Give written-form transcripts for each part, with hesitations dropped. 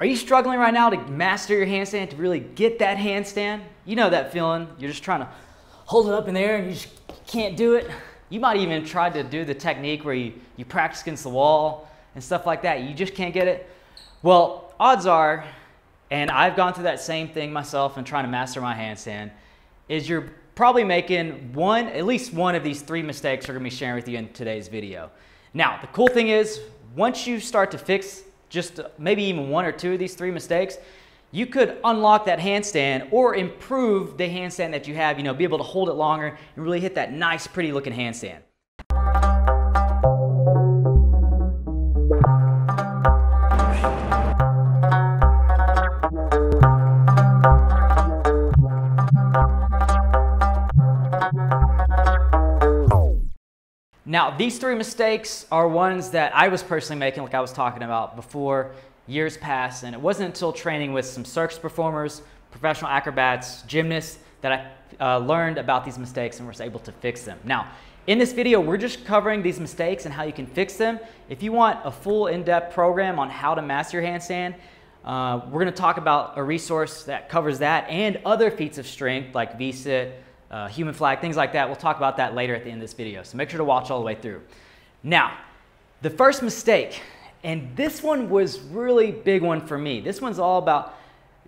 Are you struggling right now to master your handstand, to really get that handstand? You know that feeling. You're just trying to hold it up in the air and you just can't do it. You might even try to do the technique where you practice against the wall and stuff like that. You just can't get it. Well, odds are, and I've gone through that same thing myself and trying to master my handstand, is you're probably making at least one of these 3 mistakes we're gonna be sharing with you in today's video. Now, the cool thing is, once you start to fix just maybe even 1 or 2 of these 3 mistakes, you could unlock that handstand or improve the handstand that you have, be able to hold it longer and really hit that nice, pretty looking handstand. Now, these 3 mistakes are ones that I was personally making, like I was talking about before, years past, and it wasn't until training with some circus performers, professional acrobats, gymnasts, that I learned about these mistakes and was able to fix them. Now, in this video, we're just covering these mistakes and how you can fix them. If you want a full in-depth program on how to master your handstand, we're going to talk about a resource that covers that and other feats of strength like V-sit, human flag, things like that. We'll talk about that later at the end of this video, so make sure to watch all the way through. Now, the first mistake, and this one was really big one for me. This one's all about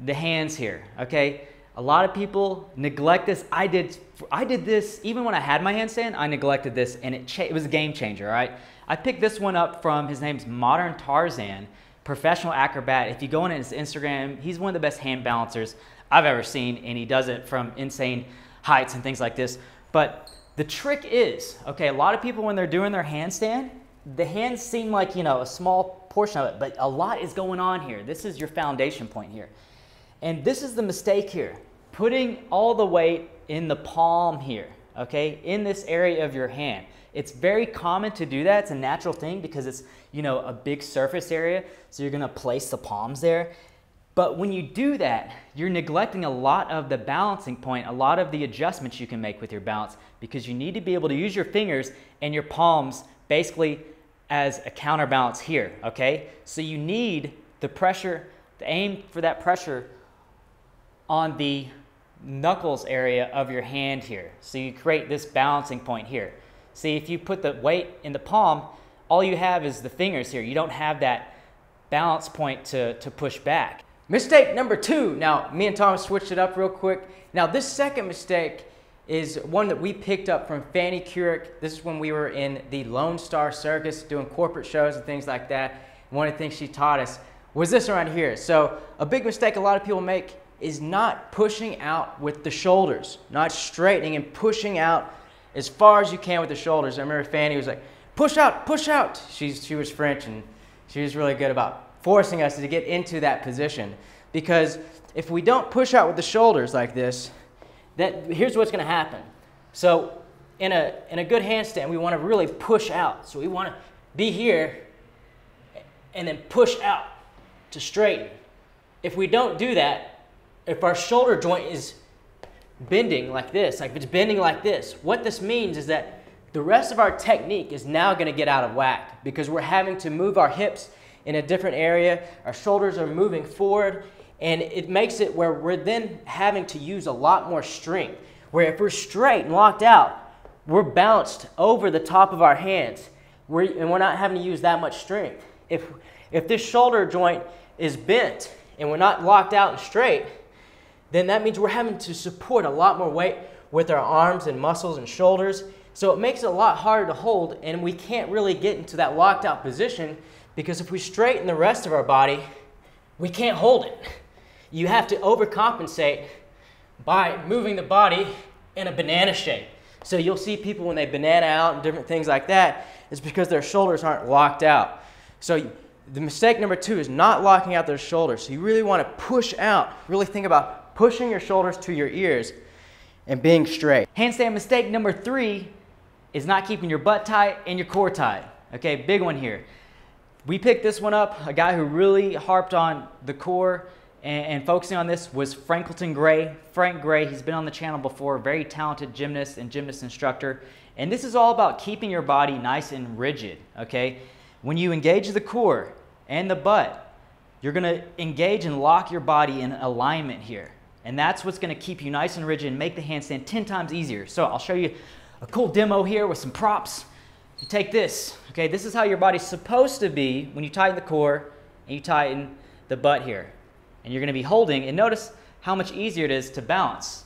the hands here, okay? A lot of people neglect this. I did this even when I had my handstand. I neglected this, and it was a game changer, all right? I picked this one up from, his name's Modern Tarzan, professional acrobat. If you go on his Instagram, he's one of the best hand balancers I've ever seen, and he does it from insane heights and things like this. But the trick is, okay, a lot of people when they're doing their handstand, the hands seem like, a small portion of it, but a lot is going on here. This is your foundation point here. And this is the mistake here, putting all the weight in the palm here, okay, in this area of your hand. It's very common to do that. It's a natural thing because it's, a big surface area, so you're gonna place the palms there. But when you do that, you're neglecting a lot of the balancing point, a lot of the adjustments you can make with your balance, because you need to be able to use your fingers and your palms basically as a counterbalance here, okay? So you need the pressure, the aim for that pressure on the knuckles area of your hand here. So you create this balancing point here. See, if you put the weight in the palm, all you have is the fingers here. You don't have that balance point to push back. Mistake number 2. Now, me and Tom switched it up real quick. Now, this second mistake is one that we picked up from Fanny Couric. This is when we were in the Lone Star Circus doing corporate shows and things like that. One of the things she taught us was this around here. So a big mistake a lot of people make is not pushing out with the shoulders, not straightening and pushing out as far as you can with the shoulders. I remember Fanny was like, push out, push out. She was French, and she was really good about forcing us to get into that position. Because if we don't push out with the shoulders like this, here's what's going to happen. So in a good handstand, we want to really push out. So we want to be here and then push out to straighten. If we don't do that, if our shoulder joint is bending like this, like if it's bending like this, what this means is that the rest of our technique is now going to get out of whack because we're having to move our hips in a different area. Our shoulders are moving forward, and it makes it where we're then having to use a lot more strength. Where if we're straight and locked out, we're bounced over the top of our hands, and we're not having to use that much strength. If this shoulder joint is bent and we're not locked out and straight, then that means we're having to support a lot more weight with our arms and muscles and shoulders. So it makes it a lot harder to hold, and we can't really get into that locked out position because if we straighten the rest of our body, we can't hold it. You have to overcompensate by moving the body in a banana shape. So you'll see people when they banana out and different things like that, it's because their shoulders aren't locked out. So the mistake number 2 is not locking out their shoulders. So you really want to push out, really think about pushing your shoulders to your ears and being straight. Handstand mistake number 3 is not keeping your butt tight and your core tight. Okay, big one here. We picked this one up. A guy who really harped on the core and focusing on this was Frankleton Gray. Frank Gray, he's been on the channel before, very talented gymnast and gymnast instructor. And this is all about keeping your body nice and rigid, okay? When you engage the core and the butt, you're going to engage and lock your body in alignment here. And that's what's going to keep you nice and rigid and make the handstand 10 times easier. So I'll show you a cool demo here with some props. You take this, okay, this is how your body's supposed to be when you tighten the core and you tighten the butt here. And you're going to be holding, and notice how much easier it is to balance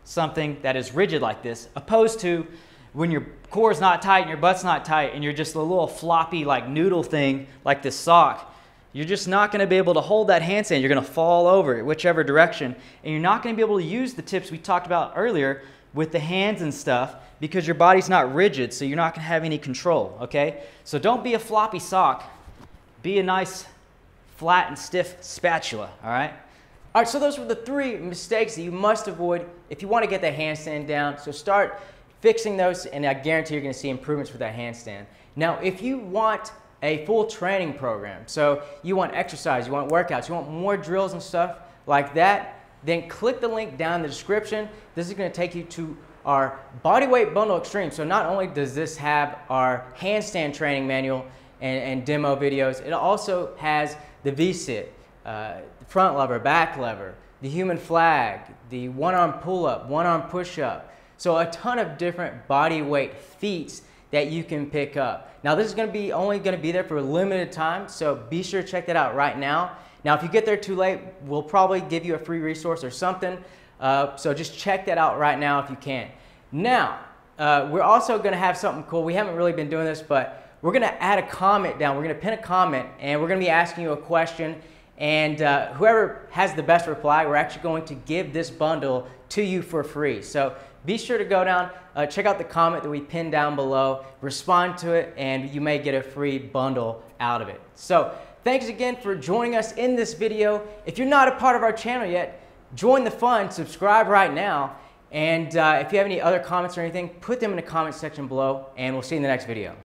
something that is rigid like this, opposed to when your core is not tight and your butt's not tight and you're just a little floppy like noodle thing like this sock. You're just not going to be able to hold that handstand. You're going to fall over whichever direction, and you're not going to be able to use the tips we talked about earlier with the hands and stuff because your body's not rigid, so you're not going to have any control, okay? So don't be a floppy sock. Be a nice flat and stiff spatula, all right? All right, so those were the 3 mistakes that you must avoid if you want to get that handstand down. So start fixing those, and I guarantee you're going to see improvements with that handstand. Now, if you want a full training program, so you want exercise, you want workouts, you want more drills and stuff like that, then click the link down in the description. This is going to take you to our Bodyweight Bundle Extreme. So not only does this have our handstand training manual and demo videos, it also has the V-sit, front lever, back lever, the human flag, the one-arm pull-up, one-arm push-up. So a ton of different body weight feats that you can pick up. Now this is only going to be there for a limited time, so be sure to check that out right now. Now if you get there too late, we'll probably give you a free resource or something. So just check that out right now if you can. Now, we're also going to have something cool. We haven't really been doing this, but we're going to add a comment down. We're going to pin a comment, and we're going to be asking you a question. And whoever has the best reply, we're actually going to give this bundle to you for free. So be sure to go down, check out the comment that we pinned down below, respond to it, and you may get a free bundle out of it. So thanks again for joining us in this video. If you're not a part of our channel yet, join the fun, subscribe right now, and if you have any other comments or anything, put them in the comment section below, and we'll see you in the next video.